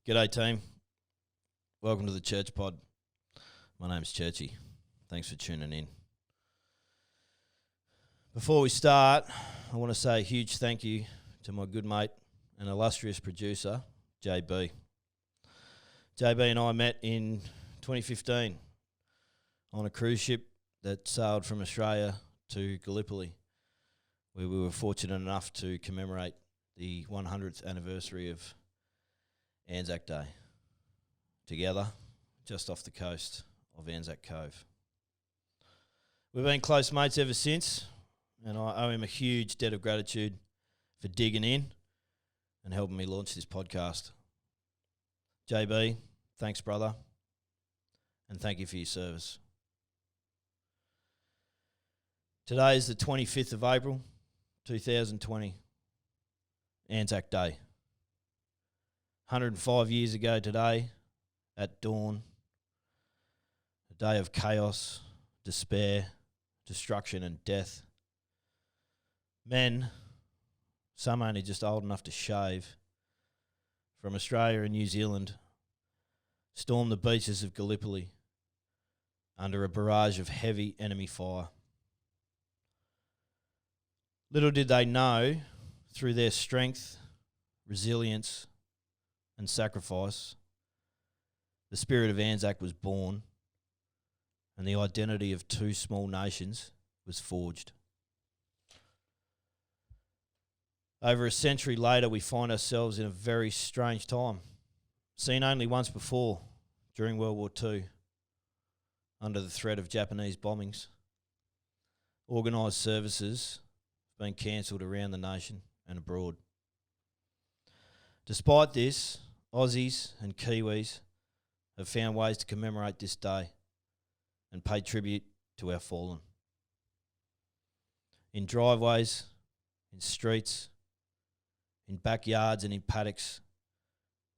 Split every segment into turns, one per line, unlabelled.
G'day team, welcome to the Church Pod. My name's Churchy, thanks for tuning in. Before we start, I want to say a huge thank you to my good mate and illustrious producer, JB. JB and I met in 2015 on a cruise ship that sailed from Australia to Gallipoli, where we were fortunate enough to commemorate the 100th anniversary of ANZAC Day, together just off the coast of ANZAC Cove. We've been close mates ever since, and I owe him a huge debt of gratitude for digging in and helping me launch this podcast. JB, thanks brother, and thank you for your service. Today is the 25th of April, 2020, ANZAC Day. 105 years ago today, at dawn, a day of chaos, despair, destruction and death. Men, some only just old enough to shave, from Australia and New Zealand, stormed the beaches of Gallipoli under a barrage of heavy enemy fire. Little did they know, through their strength, resilience, and sacrifice, the spirit of ANZAC was born, and the identity of two small nations was forged. Over a century later, we find ourselves in a very strange time, seen only once before during World War II, under the threat of Japanese bombings. Organised services have been cancelled around the nation and abroad. Despite this, Aussies and Kiwis have found ways to commemorate this day and pay tribute to our fallen. In driveways, in streets, in backyards and in paddocks,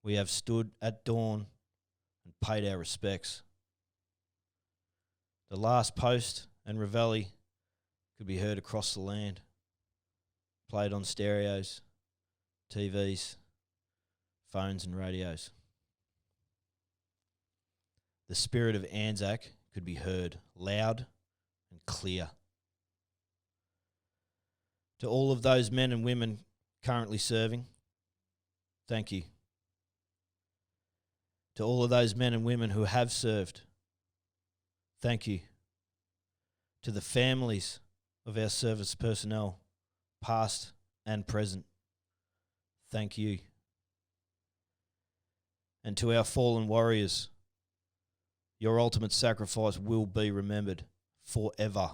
we have stood at dawn and paid our respects. The last post and reveille could be heard across the land, played on stereos, TVs, phones and radios. The spirit of ANZAC could be heard loud and clear. To all of those men and women currently serving, thank you. To all of those men and women who have served, thank you. To the families of our service personnel, past and present, thank you. And to our fallen warriors, your ultimate sacrifice will be remembered forever.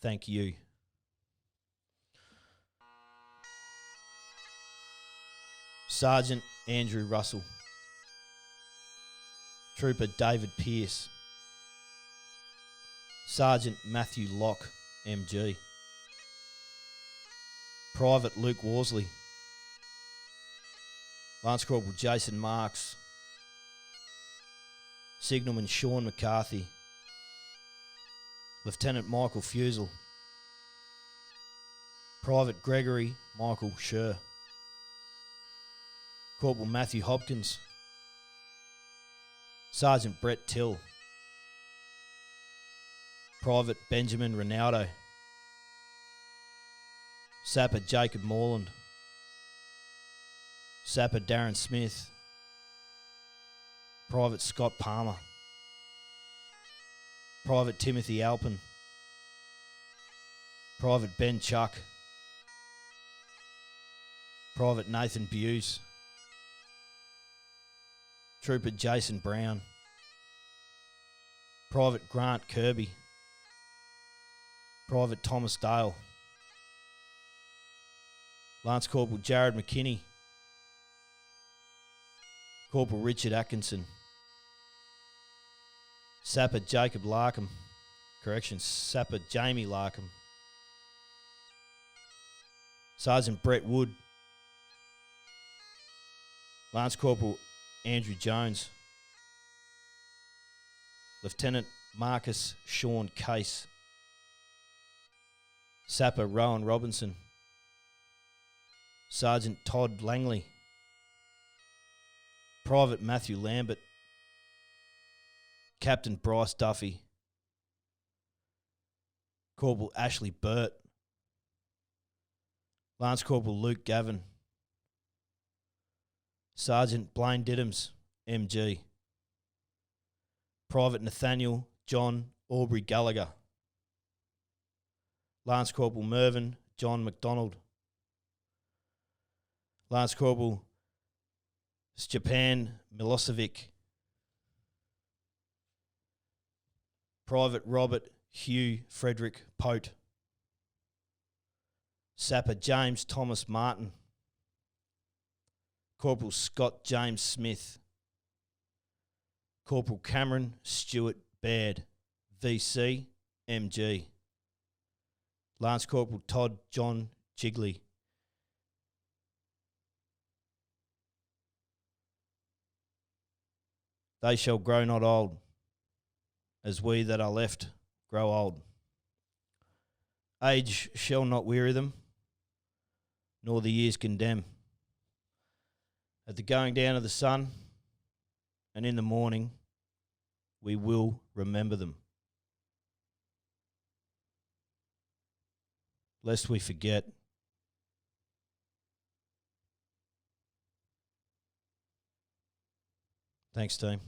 Thank you. Sergeant Andrew Russell, Trooper David Pearce, Sergeant Matthew Locke, MG, Private Luke Worsley, Lance Corporal Jason Marks, Signalman Sean McCarthy, Lieutenant Michael Fusel, Private Gregory Michael Scher, Corporal Matthew Hopkins, Sergeant Brett Till, Private Benjamin Ronaldo, Sapper Jacob Morland, Sapper Darren Smith, Private Scott Palmer, Private Timothy Alpin, Private Ben Chuck, Private Nathan Buse, Trooper Jason Brown, Private Grant Kirby, Private Thomas Dale, Lance Corporal Jared McKinney, Corporal Richard Atkinson, Sapper Jacob Larkham, Sapper Jamie Larkham, Sergeant Brett Wood, Lance Corporal Andrew Jones, Lieutenant Marcus Sean Case, Sapper Rowan Robinson, Sergeant Todd Langley, Private Matthew Lambert, Captain Bryce Duffy, Corporal Ashley Burt, Lance Corporal Luke Gavin, Sergeant Blaine Diddams, MG, Private Nathaniel John Aubrey Gallagher, Lance Corporal Mervyn John McDonald, Lance Corporal Stepan Milosevic, Private Robert Hugh Frederick Pote, Sapper James Thomas Martin, Corporal Scott James Smith, Corporal Cameron Stewart Baird, VC, MG, Lance Corporal Todd John Jigley, they shall grow not old, as we that are left grow old. Age shall not weary them, nor the years condemn. At the going down of the sun, and in the morning, we will remember them, lest we forget. Thanks, team.